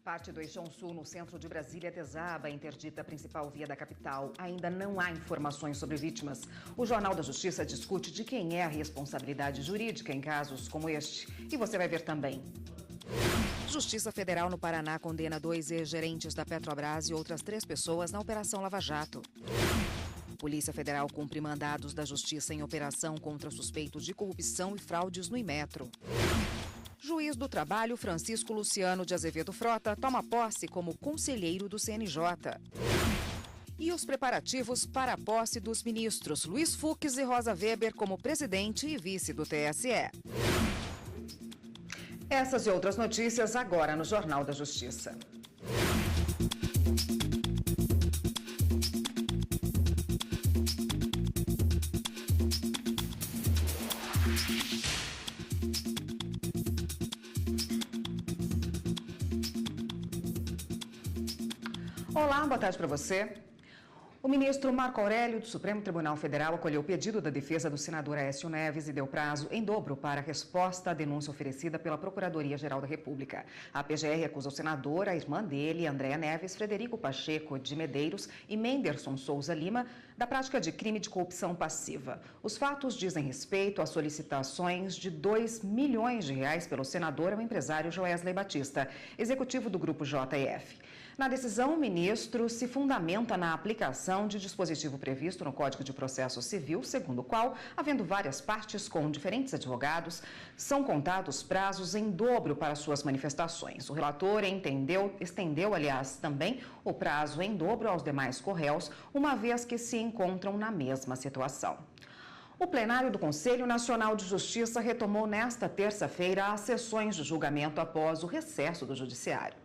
Parte do Eixão Sul, no centro de Brasília, desaba, interdita a principal via da capital. Ainda não há informações sobre vítimas. O Jornal da Justiça discute de quem é a responsabilidade jurídica em casos como este. E você vai ver também. Justiça Federal no Paraná condena 2 ex-gerentes da Petrobras e outras 3 pessoas na Operação Lava Jato. Polícia Federal cumpre mandados da Justiça em operação contra suspeitos de corrupção e fraudes no Imetro. Juiz do Trabalho Francisco Luciano de Azevedo Frota toma posse como conselheiro do CNJ. E os preparativos para a posse dos ministros Luiz Fux e Rosa Weber como presidente e vice do TSE. Essas e outras notícias agora no Jornal da Justiça. Olá, boa tarde para você. O ministro Marco Aurélio do Supremo Tribunal Federal acolheu o pedido da defesa do senador Aécio Neves e deu prazo em dobro para a resposta à denúncia oferecida pela Procuradoria-Geral da República. A PGR acusa o senador, a irmã dele, Andréa Neves, Frederico Pacheco de Medeiros e Menderson Souza Lima, da prática de crime de corrupção passiva. Os fatos dizem respeito às solicitações de R$2 milhões pelo senador ao empresário Joesley Batista, executivo do Grupo JF. Na decisão, o ministro se fundamenta na aplicação de dispositivo previsto no Código de Processo Civil, segundo o qual, havendo várias partes com diferentes advogados, são contados prazos em dobro para suas manifestações. O relator estendeu, também o prazo em dobro aos demais corréus, uma vez que se encontram na mesma situação. O plenário do Conselho Nacional de Justiça retomou nesta terça-feira as sessões de julgamento após o recesso do Judiciário.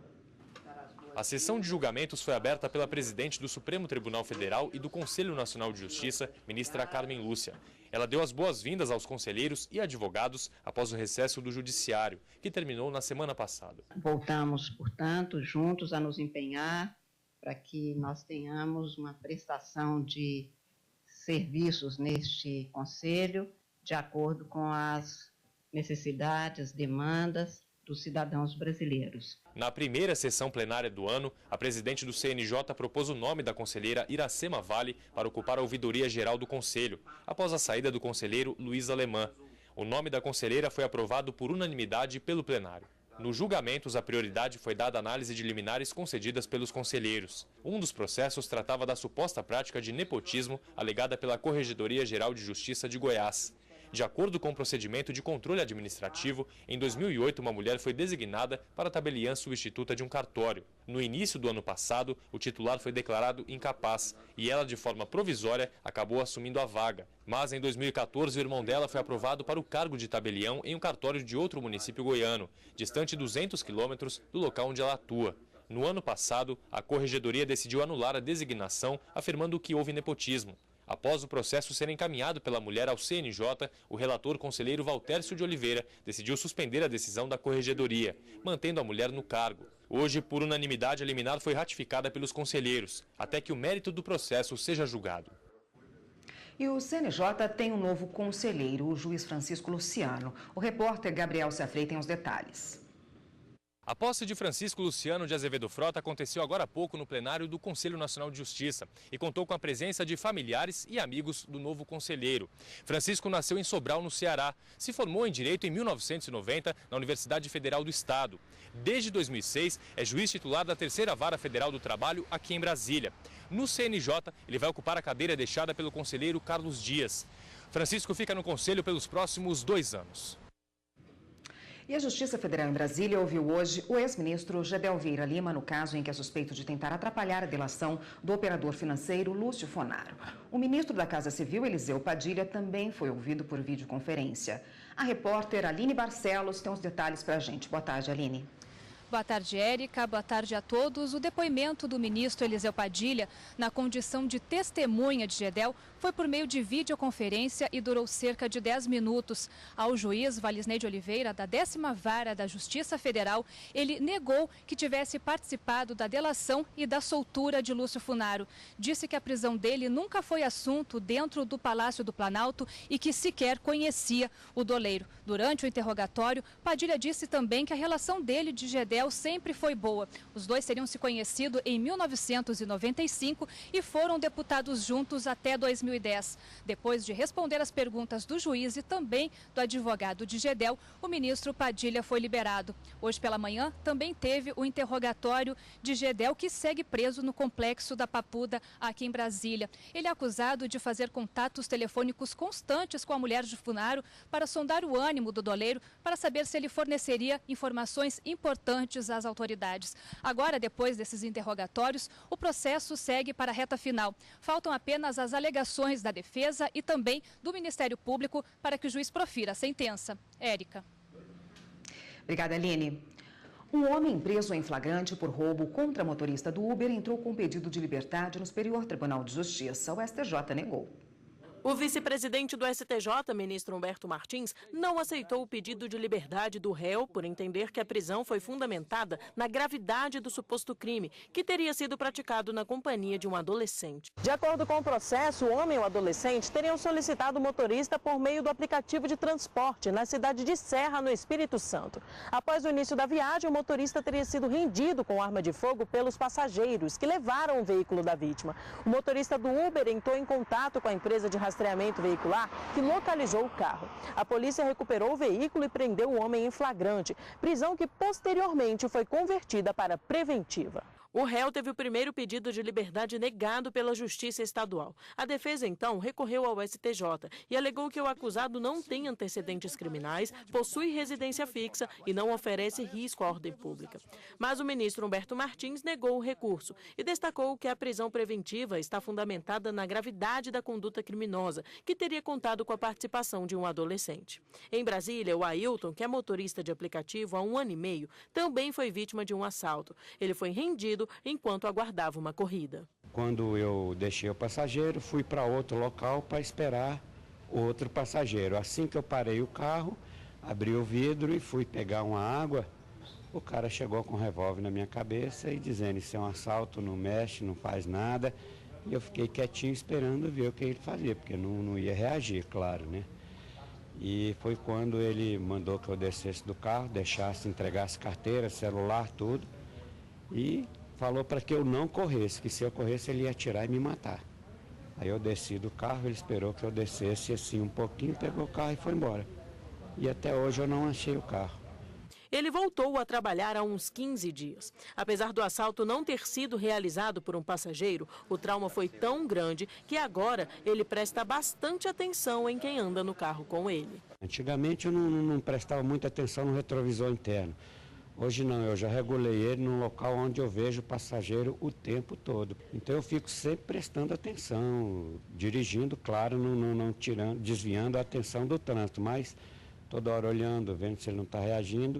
A sessão de julgamentos foi aberta pela presidente do Supremo Tribunal Federal e do Conselho Nacional de Justiça, ministra Carmen Lúcia. Ela deu as boas-vindas aos conselheiros e advogados após o recesso do Judiciário, que terminou na semana passada. Voltamos, portanto, juntos a nos empenhar para que nós tenhamos uma prestação de serviços neste Conselho, de acordo com as necessidades, demandas dos cidadãos brasileiros. Na primeira sessão plenária do ano, a presidente do CNJ propôs o nome da conselheira Iracema Vale para ocupar a ouvidoria geral do Conselho, após a saída do conselheiro Luiz Alemã. O nome da conselheira foi aprovado por unanimidade pelo plenário. Nos julgamentos, a prioridade foi dada à análise de liminares concedidas pelos conselheiros. Um dos processos tratava da suposta prática de nepotismo alegada pela Corregedoria Geral de Justiça de Goiás. De acordo com o procedimento de controle administrativo, em 2008 uma mulher foi designada para tabeliã substituta de um cartório. No início do ano passado, o titular foi declarado incapaz e ela, de forma provisória, acabou assumindo a vaga. Mas em 2014, o irmão dela foi aprovado para o cargo de tabelião em um cartório de outro município goiano, distante 200 quilômetros do local onde ela atua. No ano passado, a Corregedoria decidiu anular a designação, afirmando que houve nepotismo. Após o processo ser encaminhado pela mulher ao CNJ, o relator conselheiro Valtércio de Oliveira decidiu suspender a decisão da Corregedoria, mantendo a mulher no cargo. Hoje, por unanimidade, a liminar foi ratificada pelos conselheiros, até que o mérito do processo seja julgado. E o CNJ tem um novo conselheiro, o juiz Francisco Luciano. O repórter Gabriel Seafrei tem os detalhes. A posse de Francisco Luciano de Azevedo Frota aconteceu agora há pouco no plenário do Conselho Nacional de Justiça e contou com a presença de familiares e amigos do novo conselheiro. Francisco nasceu em Sobral, no Ceará. Se formou em Direito em 1990 na Universidade Federal do Estado. Desde 2006, é juiz titular da 3ª Vara Federal do Trabalho aqui em Brasília. No CNJ, ele vai ocupar a cadeira deixada pelo conselheiro Carlos Dias. Francisco fica no Conselho pelos próximos 2 anos. E a Justiça Federal em Brasília ouviu hoje o ex-ministro Gedel Vieira Lima no caso em que é suspeito de tentar atrapalhar a delação do operador financeiro Lúcio Fonaro. O ministro da Casa Civil, Eliseu Padilha, também foi ouvido por videoconferência. A repórter Aline Barcelos tem os detalhes para a gente. Boa tarde, Aline. Boa tarde, Érica. Boa tarde a todos. O depoimento do ministro Eliseu Padilha, na condição de testemunha de Gedel, foi por meio de videoconferência e durou cerca de 10 minutos. Ao juiz Valisney de Oliveira, da 10ª Vara da Justiça Federal, ele negou que tivesse participado da delação e da soltura de Lúcio Fonaro. Disse que a prisão dele nunca foi assunto dentro do Palácio do Planalto e que sequer conhecia o doleiro. Durante o interrogatório, Padilha disse também que a relação dele de Gedel Gedel sempre foi boa. Os dois teriam se conhecido em 1995 e foram deputados juntos até 2010. Depois de responder às perguntas do juiz e também do advogado de Gedel, o ministro Padilha foi liberado. Hoje pela manhã também teve o interrogatório de Gedel, que segue preso no complexo da Papuda, aqui em Brasília. Ele é acusado de fazer contatos telefônicos constantes com a mulher de Funaro para sondar o ânimo do doleiro, para saber se ele forneceria informações importantes às autoridades. Agora, depois desses interrogatórios, o processo segue para a reta final. Faltam apenas as alegações da defesa e também do Ministério Público para que o juiz profira a sentença. Érica. Obrigada, Aline. Um homem preso em flagrante por roubo contra motorista do Uber entrou com pedido de liberdade no Superior Tribunal de Justiça. O STJ negou. O vice-presidente do STJ, ministro Humberto Martins, não aceitou o pedido de liberdade do réu por entender que a prisão foi fundamentada na gravidade do suposto crime, que teria sido praticado na companhia de um adolescente. De acordo com o processo, o homem e o adolescente teriam solicitado o motorista por meio do aplicativo de transporte na cidade de Serra, no Espírito Santo. Após o início da viagem, o motorista teria sido rendido com arma de fogo pelos passageiros que levaram o veículo da vítima. O motorista do Uber entrou em contato com a empresa de rastreamento veicular que localizou o carro. A polícia recuperou o veículo e prendeu o homem em flagrante, prisão que posteriormente foi convertida para preventiva. O réu teve o primeiro pedido de liberdade negado pela Justiça Estadual. A defesa, então, recorreu ao STJ e alegou que o acusado não tem antecedentes criminais, possui residência fixa e não oferece risco à ordem pública. Mas o ministro Humberto Martins negou o recurso e destacou que a prisão preventiva está fundamentada na gravidade da conduta criminosa, que teria contado com a participação de um adolescente. Em Brasília, o Ailton, que é motorista de aplicativo há 1 ano e meio, também foi vítima de um assalto. Ele foi rendido enquanto aguardava uma corrida. Quando eu deixei o passageiro, fui para outro local para esperar outro passageiro. Assim que eu parei o carro, abri o vidro e fui pegar uma água, o cara chegou com um revólver na minha cabeça e dizendo: isso é um assalto, não mexe, não faz nada. E eu fiquei quietinho esperando ver o que ele fazia, porque não ia reagir, claro, né? E foi quando ele mandou que eu descesse do carro, deixasse, entregasse carteira, celular, tudo, e falou para que eu não corresse, que se eu corresse ele ia atirar e me matar. Aí eu desci do carro, ele esperou que eu descesse assim um pouquinho, pegou o carro e foi embora. E até hoje eu não achei o carro. Ele voltou a trabalhar há uns 15 dias. Apesar do assalto não ter sido realizado por um passageiro, o trauma foi tão grande que agora ele presta bastante atenção em quem anda no carro com ele. Antigamente eu não prestava muita atenção no retrovisor interno. Hoje não, eu já regulei ele num local onde eu vejo o passageiro o tempo todo. Então eu fico sempre prestando atenção, dirigindo, claro, não tirando, desviando a atenção do trânsito, mas toda hora olhando, vendo se ele não está reagindo.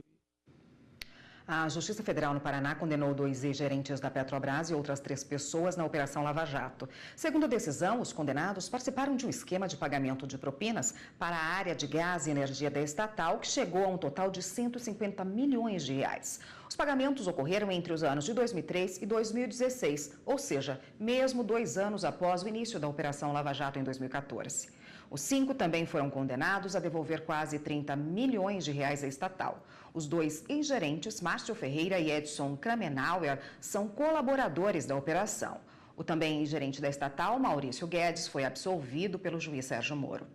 A Justiça Federal no Paraná condenou 2 ex-gerentes da Petrobras e outras 3 pessoas na Operação Lava Jato. Segundo a decisão, os condenados participaram de um esquema de pagamento de propinas para a área de gás e energia da estatal, que chegou a um total de 150 milhões de reais. Os pagamentos ocorreram entre os anos de 2003 e 2016, ou seja, mesmo 2 anos após o início da Operação Lava Jato em 2014. Os 5 também foram condenados a devolver quase 30 milhões de reais à estatal. Os 2 ex-gerentes, Márcio Ferreira e Edson Kramenauer, são colaboradores da operação. O também ex-gerente da estatal, Maurício Guedes, foi absolvido pelo juiz Sérgio Moro.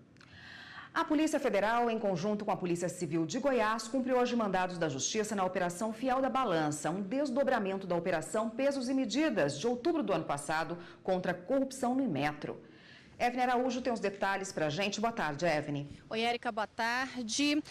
A Polícia Federal, em conjunto com a Polícia Civil de Goiás, cumpriu hoje mandados da Justiça na Operação Fiel da Balança, um desdobramento da Operação Pesos e Medidas de outubro do ano passado contra a corrupção no Inmetro. Evne Araújo tem os detalhes para a gente. Boa tarde, Evne. Oi, Érica, boa tarde.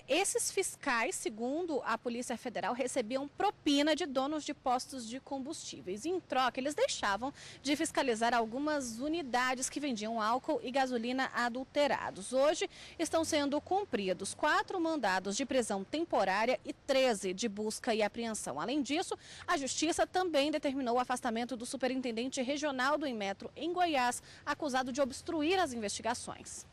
Esses fiscais, segundo a Polícia Federal, recebiam propina de donos de postos de combustíveis. Em troca, eles deixavam de fiscalizar algumas unidades que vendiam álcool e gasolina adulterados. Hoje estão sendo cumpridos 4 mandados de prisão temporária e 13 de busca e apreensão. Além disso, a Justiça também determinou o afastamento do superintendente regional do Inmetro em Goiás, acusado de obstruir as investigações.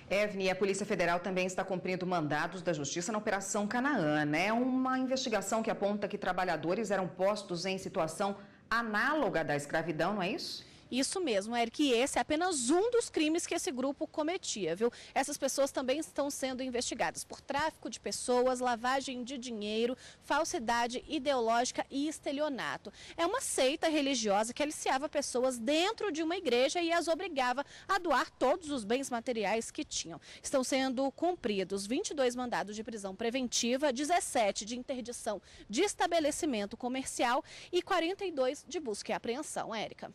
Evne, a Polícia Federal também está cumprindo mandados da Justiça na Operação Canaã, né? Uma investigação que aponta que trabalhadores eram postos em situação análoga da escravidão, não é isso? Isso mesmo, Eric, e esse é apenas um dos crimes que esse grupo cometia, viu? Essas pessoas também estão sendo investigadas por tráfico de pessoas, lavagem de dinheiro, falsidade ideológica e estelionato. É uma seita religiosa que aliciava pessoas dentro de uma igreja e as obrigava a doar todos os bens materiais que tinham. Estão sendo cumpridos 22 mandados de prisão preventiva, 17 de interdição de estabelecimento comercial e 42 de busca e apreensão. Érica.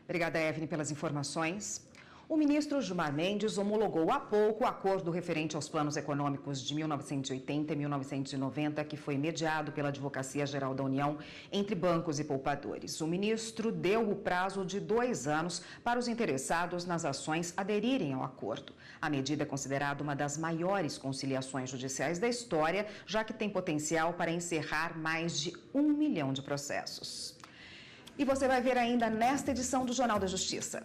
Obrigada, Evelyn, pelas informações. O ministro Gilmar Mendes homologou há pouco o acordo referente aos planos econômicos de 1980 e 1990, que foi mediado pela Advocacia Geral da União entre bancos e poupadores. O ministro deu o prazo de 2 anos para os interessados nas ações aderirem ao acordo. A medida é considerada uma das maiores conciliações judiciais da história, já que tem potencial para encerrar mais de 1 milhão de processos. E você vai ver ainda nesta edição do Jornal da Justiça.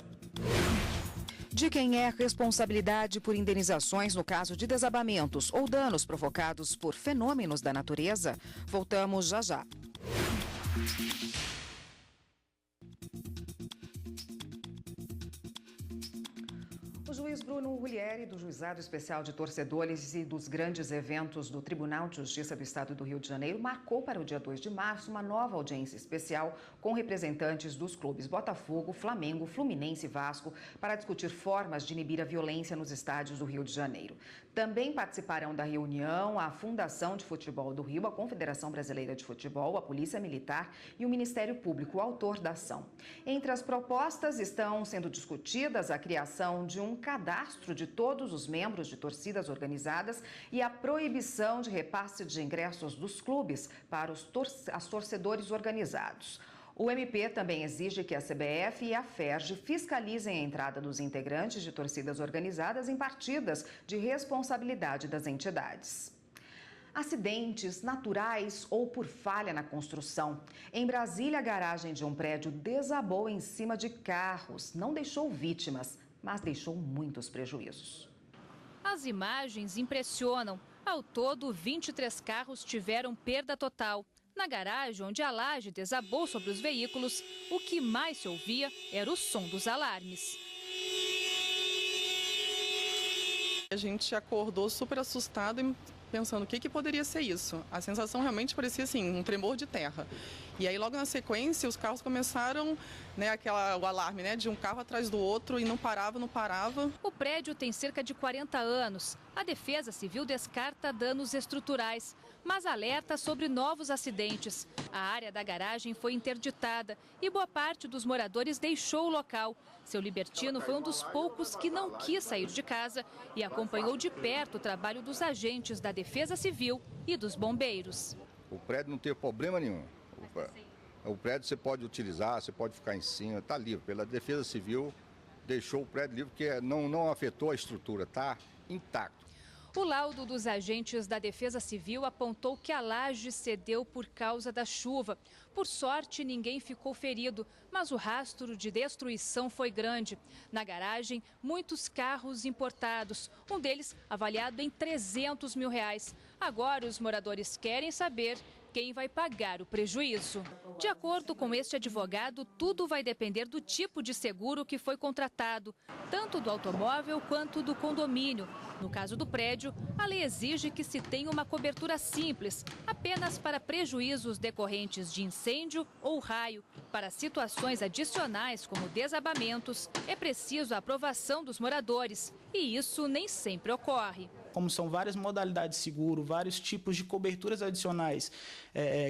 De quem é a responsabilidade por indenizações no caso de desabamentos ou danos provocados por fenômenos da natureza? Voltamos já já. O juiz Bruno Rulieri, do Juizado Especial de Torcedores e dos Grandes Eventos do Tribunal de Justiça do Estado do Rio de Janeiro, marcou para o dia 2 de março uma nova audiência especial com representantes dos clubes Botafogo, Flamengo, Fluminense e Vasco para discutir formas de inibir a violência nos estádios do Rio de Janeiro. Também participarão da reunião a Fundação de Futebol do Rio, a Confederação Brasileira de Futebol, a Polícia Militar e o Ministério Público, o autor da ação. Entre as propostas estão sendo discutidas a criação de um cadastro de todos os membros de torcidas organizadas e a proibição de repasse de ingressos dos clubes para os torcedores organizados. O MP também exige que a CBF e a FERJ fiscalizem a entrada dos integrantes de torcidas organizadas em partidas de responsabilidade das entidades. Acidentes naturais ou por falha na construção. Em Brasília, a garagem de um prédio desabou em cima de carros. Não deixou vítimas, mas deixou muitos prejuízos. As imagens impressionam. Ao todo, 23 carros tiveram perda total. Na garagem, onde a laje desabou sobre os veículos, o que mais se ouvia era o som dos alarmes. A gente acordou super assustado e pensando o que poderia ser isso. A sensação realmente parecia assim, um tremor de terra. E aí logo na sequência os carros começaram, o alarme, de um carro atrás do outro e não parava. O prédio tem cerca de 40 anos. A Defesa Civil descarta danos estruturais, mas alerta sobre novos acidentes. A área da garagem foi interditada e boa parte dos moradores deixou o local. Seu Libertino foi um dos poucos que não quis sair de casa e acompanhou de perto o trabalho dos agentes da Defesa Civil e dos bombeiros. O prédio não teve problema nenhum. O prédio você pode utilizar, você pode ficar em cima, está livre. Pela Defesa Civil deixou o prédio livre, porque não afetou a estrutura, está intacto. O laudo dos agentes da Defesa Civil apontou que a laje cedeu por causa da chuva. Por sorte, ninguém ficou ferido, mas o rastro de destruição foi grande. Na garagem, muitos carros importados, um deles avaliado em R$300 mil. Agora, os moradores querem saber quem vai pagar o prejuízo. De acordo com este advogado, tudo vai depender do tipo de seguro que foi contratado, tanto do automóvel quanto do condomínio. No caso do prédio, a lei exige que se tenha uma cobertura simples, apenas para prejuízos decorrentes de incêndio ou raio. Para situações adicionais, como desabamentos, é preciso a aprovação dos moradores, e isso nem sempre ocorre. Como são várias modalidades de seguro, vários tipos de coberturas adicionais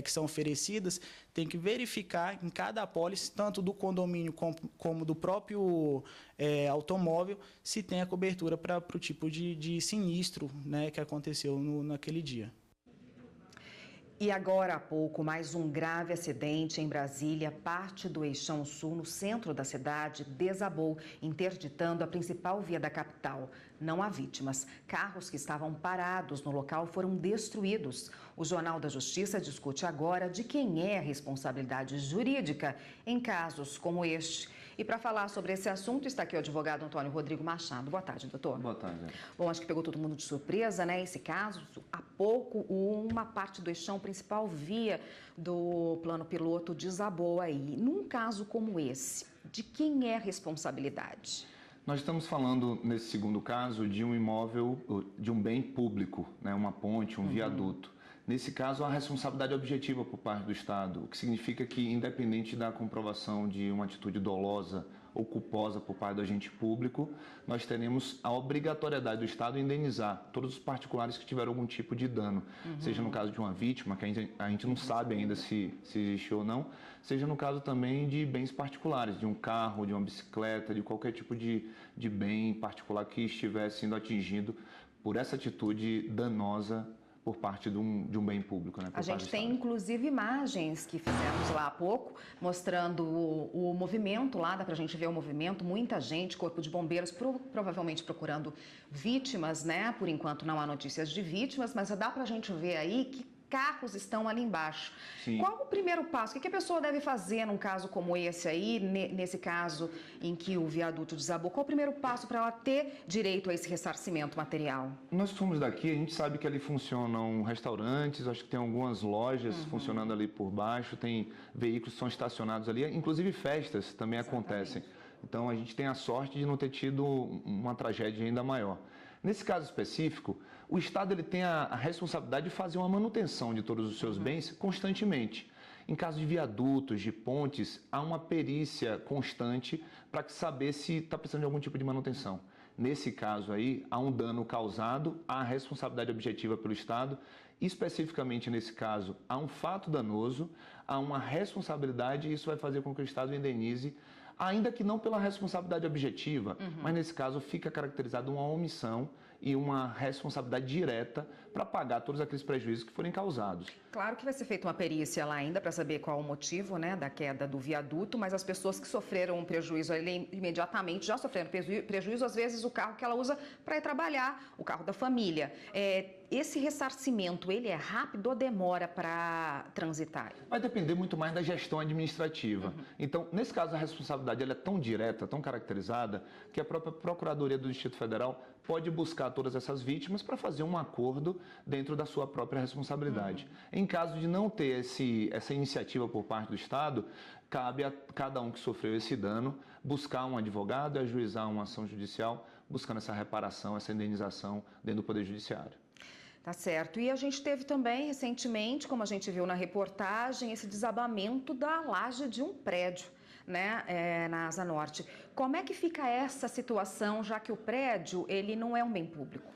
que são oferecidas, tem que verificar em cada apólice, tanto do condomínio como do próprio automóvel, se tem a cobertura para o tipo de sinistro que aconteceu naquele dia. E agora há pouco, mais um grave acidente em Brasília. Parte do Eixão Sul, no centro da cidade, desabou, interditando a principal via da capital. Não há vítimas. Carros que estavam parados no local foram destruídos. O Jornal da Justiça discute agora de quem é a responsabilidade jurídica em casos como este. E para falar sobre esse assunto, está aqui o advogado Antônio Rodrigo Machado. Boa tarde, doutor. Boa tarde. Bom, acho que pegou todo mundo de surpresa, esse caso. Há pouco, uma parte do eixão principal via do plano piloto desabou aí. Num caso como esse, De quem é a responsabilidade? Nós estamos falando, nesse segundo caso, de um imóvel, de um bem público, né? Uma ponte, um viaduto. Nesse caso, a responsabilidade é objetiva por parte do Estado, o que significa que, independente da comprovação de uma atitude dolosa ou culposa por parte do agente público, nós teremos a obrigatoriedade do Estado em indenizar todos os particulares que tiveram algum tipo de dano, seja no caso de uma vítima, que a gente não sabe ainda se existiu ou não, seja no caso também de bens particulares, de um carro, de uma bicicleta, de qualquer tipo de bem particular que estiver sendo atingido por essa atitude danosa por parte de um bem público, né? A gente tem, inclusive, imagens que fizemos lá há pouco, mostrando o movimento lá, dá pra gente ver o movimento, muita gente, corpo de bombeiros, provavelmente procurando vítimas, né? Por enquanto não há notícias de vítimas, mas dá pra gente ver aí que carros estão ali embaixo. Sim. Qual o primeiro passo? O que a pessoa deve fazer num caso como esse aí, nesse caso em que o viaduto desabou? Qual o primeiro passo para ela ter direito a esse ressarcimento material? Nós somos daqui, a gente sabe que ali funcionam restaurantes, acho que tem algumas lojas funcionando ali por baixo, tem veículos que são estacionados ali, inclusive festas também acontecem. Então a gente tem a sorte de não ter tido uma tragédia ainda maior. Nesse caso específico, o Estado ele tem a responsabilidade de fazer uma manutenção de todos os seus bens constantemente. Em caso de viadutos, de pontes, há uma perícia constante para saber se está precisando de algum tipo de manutenção. Nesse caso aí, há um dano causado, há a responsabilidade objetiva pelo Estado. Especificamente nesse caso, há um fato danoso, há uma responsabilidade e isso vai fazer com que o Estado indenize, ainda que não pela responsabilidade objetiva, mas nesse caso fica caracterizado uma omissão e uma responsabilidade direta para pagar todos aqueles prejuízos que forem causados. Claro que vai ser feita uma perícia lá ainda para saber qual o motivo, né, da queda do viaduto, mas as pessoas que sofreram um prejuízo ali imediatamente já sofreram prejuízo, às vezes o carro que ela usa para ir trabalhar, o carro da família. Esse ressarcimento, ele é rápido ou demora para transitar? Vai depender muito mais da gestão administrativa. Então, nesse caso, a responsabilidade ela é tão direta, tão caracterizada, que a própria Procuradoria do Distrito Federal pode buscar todas essas vítimas para fazer um acordo dentro da sua própria responsabilidade. Em caso de não ter essa iniciativa por parte do Estado, cabe a cada um que sofreu esse dano buscar um advogado e ajuizar uma ação judicial buscando essa reparação, essa indenização dentro do Poder Judiciário. Tá certo. E a gente teve também, recentemente, como a gente viu na reportagem, esse desabamento da laje de um prédio, né, na Asa Norte. Como é que fica essa situação, já que o prédio, ele não é um bem público?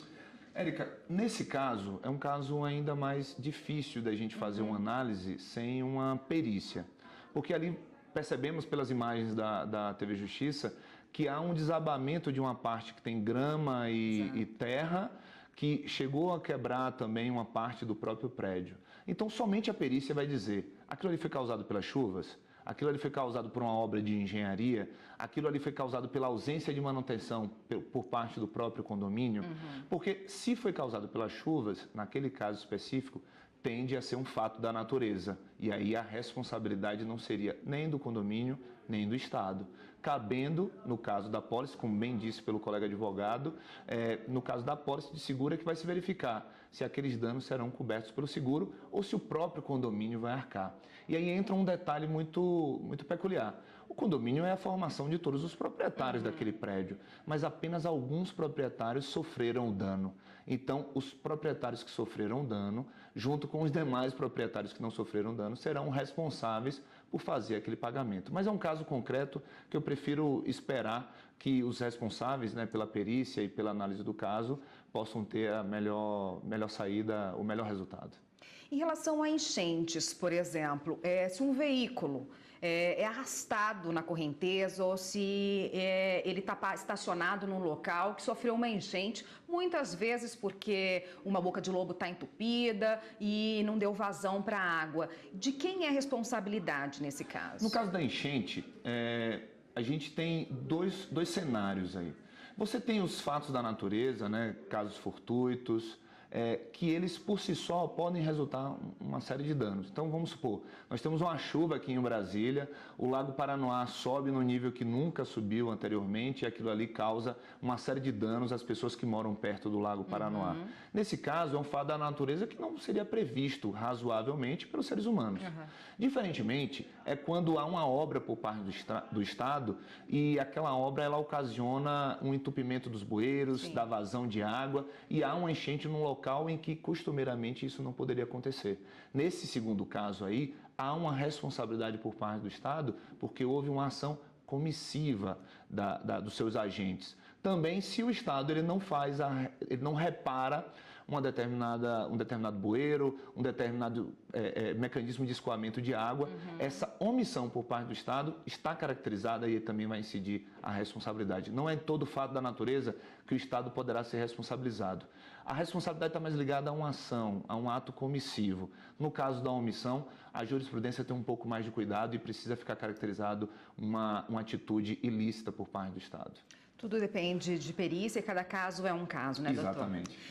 Érica, nesse caso, é um caso ainda mais difícil da gente fazer uma análise sem uma perícia. Porque ali percebemos pelas imagens da TV Justiça que há um desabamento de uma parte que tem grama e terra, que chegou a quebrar também uma parte do próprio prédio. Então, somente a perícia vai dizer, aquilo ali foi causado pelas chuvas, aquilo ali foi causado por uma obra de engenharia, aquilo ali foi causado pela ausência de manutenção por parte do próprio condomínio, porque se foi causado pelas chuvas, naquele caso específico, tende a ser um fato da natureza. E aí a responsabilidade não seria nem do condomínio, nem do Estado. Cabendo, no caso da pólice, como bem disse pelo colega advogado, no caso da pólice de seguro é que vai se verificar se aqueles danos serão cobertos pelo seguro ou se o próprio condomínio vai arcar. E aí entra um detalhe muito peculiar. O condomínio é a formação de todos os proprietários daquele prédio, mas apenas alguns proprietários sofreram o dano. Então, os proprietários que sofreram dano, junto com os demais proprietários que não sofreram dano, serão responsáveis por fazer aquele pagamento. Mas é um caso concreto que eu prefiro esperar que os responsáveis, né, pela perícia e pela análise do caso, possam ter a melhor saída, o melhor resultado. Em relação a enchentes, por exemplo, se um veículo é arrastado na correnteza ou se ele está estacionado num local que sofreu uma enchente, muitas vezes porque uma boca de lobo está entupida e não deu vazão para a água. De quem é a responsabilidade nesse caso? No caso da enchente, a gente tem dois cenários aí. Você tem os fatos da natureza, né, casos fortuitos, que eles por si só podem resultar uma série de danos. Então vamos supor, nós temos uma chuva aqui em Brasília, o Lago Paranoá sobe no nível que nunca subiu anteriormente e aquilo ali causa uma série de danos às pessoas que moram perto do Lago Paranoá. Nesse caso é um fato da natureza que não seria previsto razoavelmente pelos seres humanos. Diferentemente, é quando há uma obra por parte do Estado e aquela obra ela ocasiona um entupimento dos bueiros, da vazão de água e há uma enchente num local em que costumeiramente isso não poderia acontecer. Nesse segundo caso aí, há uma responsabilidade por parte do Estado porque houve uma ação comissiva dos seus agentes. Também se o Estado ele não repara um determinado bueiro, um determinado mecanismo de escoamento de água, essa omissão por parte do Estado está caracterizada e também vai incidir a responsabilidade. Não é em todo fato da natureza que o Estado poderá ser responsabilizado. A responsabilidade está mais ligada a uma ação, a um ato comissivo. No caso da omissão, a jurisprudência tem um pouco mais de cuidado e precisa ficar caracterizado uma atitude ilícita por parte do Estado. Tudo depende de perícia e cada caso é um caso, né, doutor?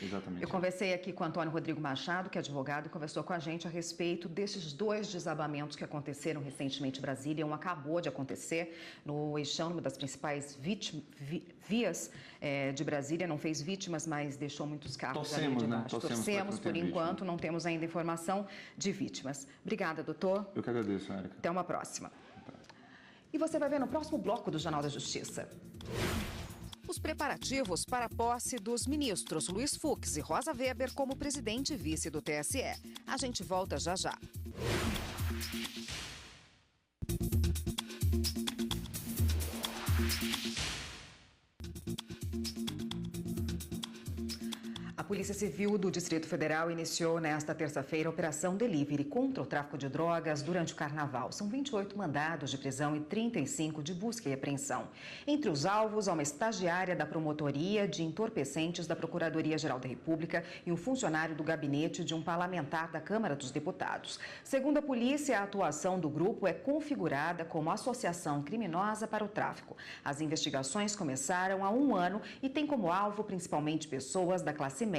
Exatamente. Eu conversei aqui com o Antônio Rodrigo Machado, que é advogado, e conversou com a gente a respeito desses 2 desabamentos que aconteceram recentemente em Brasília. Um acabou de acontecer no Eixão, uma das principais vias de Brasília. Não fez vítimas, mas deixou muitos carros ali de baixo. Torcemos por enquanto, não temos ainda informação de vítimas. Obrigada, doutor. Eu que agradeço, Érica. Até uma próxima. E você vai ver no próximo bloco do Jornal da Justiça. Os preparativos para a posse dos ministros Luiz Fux e Rosa Weber como presidente e vice do TSE. A gente volta já já. A Polícia Civil do Distrito Federal iniciou nesta terça-feira a Operação Delivery contra o tráfico de drogas durante o Carnaval. São 28 mandados de prisão e 35 de busca e apreensão. Entre os alvos, há uma estagiária da Promotoria de Entorpecentes da Procuradoria-Geral da República e um funcionário do gabinete de um parlamentar da Câmara dos Deputados. Segundo a polícia, a atuação do grupo é configurada como associação criminosa para o tráfico. As investigações começaram há 1 ano e têm como alvo principalmente pessoas da classe média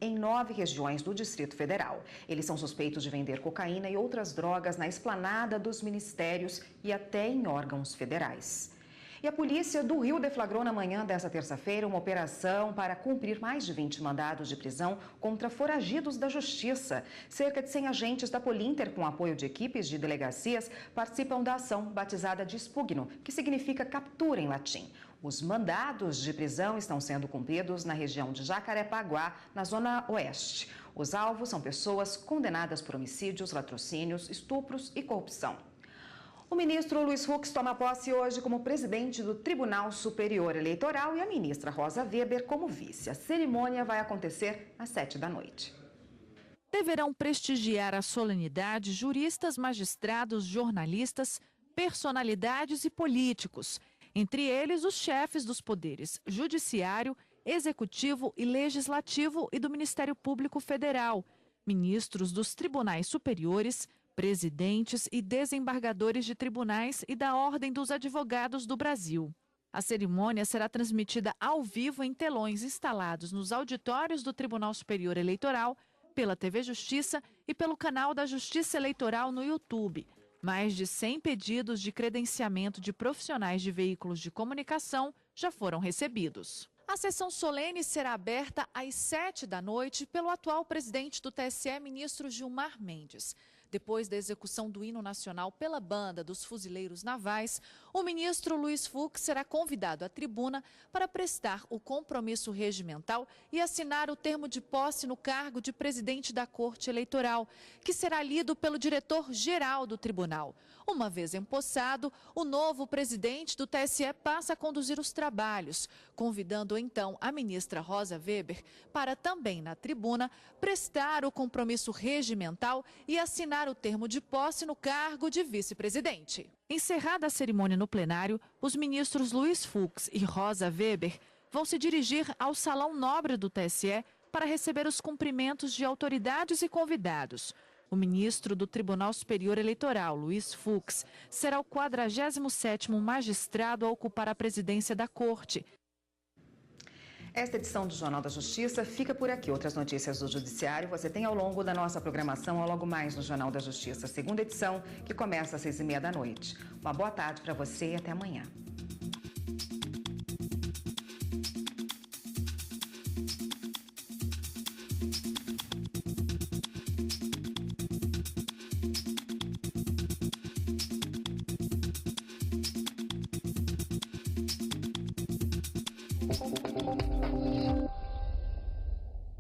em 9 regiões do Distrito Federal. Eles são suspeitos de vender cocaína e outras drogas na esplanada dos ministérios e até em órgãos federais. E a polícia do Rio deflagrou na manhã desta terça-feira uma operação para cumprir mais de 20 mandados de prisão contra foragidos da Justiça. Cerca de 100 agentes da Polinter, com apoio de equipes de delegacias, participam da ação batizada de Expugno, que significa captura em latim. Os mandados de prisão estão sendo cumpridos na região de Jacarepaguá, na zona oeste. Os alvos são pessoas condenadas por homicídios, latrocínios, estupros e corrupção. O ministro Luiz Fux toma posse hoje como presidente do Tribunal Superior Eleitoral e a ministra Rosa Weber como vice. A cerimônia vai acontecer às 19h. Deverão prestigiar a solenidade juristas, magistrados, jornalistas, personalidades e políticos. Entre eles, os chefes dos poderes judiciário, executivo e legislativo e do Ministério Público Federal, ministros dos tribunais superiores, presidentes e desembargadores de tribunais e da Ordem dos Advogados do Brasil. A cerimônia será transmitida ao vivo em telões instalados nos auditórios do Tribunal Superior Eleitoral, pela TV Justiça e pelo canal da Justiça Eleitoral no YouTube. Mais de 100 pedidos de credenciamento de profissionais de veículos de comunicação já foram recebidos. A sessão solene será aberta às 19h pelo atual presidente do TSE, ministro Gilmar Mendes. Depois da execução do hino nacional pela banda dos fuzileiros navais, o ministro Luiz Fux será convidado à tribuna para prestar o compromisso regimental e assinar o termo de posse no cargo de presidente da Corte Eleitoral, que será lido pelo diretor-geral do tribunal. Uma vez empossado, o novo presidente do TSE passa a conduzir os trabalhos, convidando então a ministra Rosa Weber para também na tribuna prestar o compromisso regimental e assinar o termo de posse no cargo de vice-presidente. Encerrada a cerimônia no plenário, os ministros Luiz Fux e Rosa Weber vão se dirigir ao Salão Nobre do TSE para receber os cumprimentos de autoridades e convidados. O ministro do Tribunal Superior Eleitoral, Luiz Fux, será o 47º magistrado a ocupar a presidência da Corte. Esta edição do Jornal da Justiça fica por aqui. Outras notícias do Judiciário você tem ao longo da nossa programação, ao logo mais no Jornal da Justiça, segunda edição, que começa às 6h30 da noite. Uma boa tarde para você e até amanhã.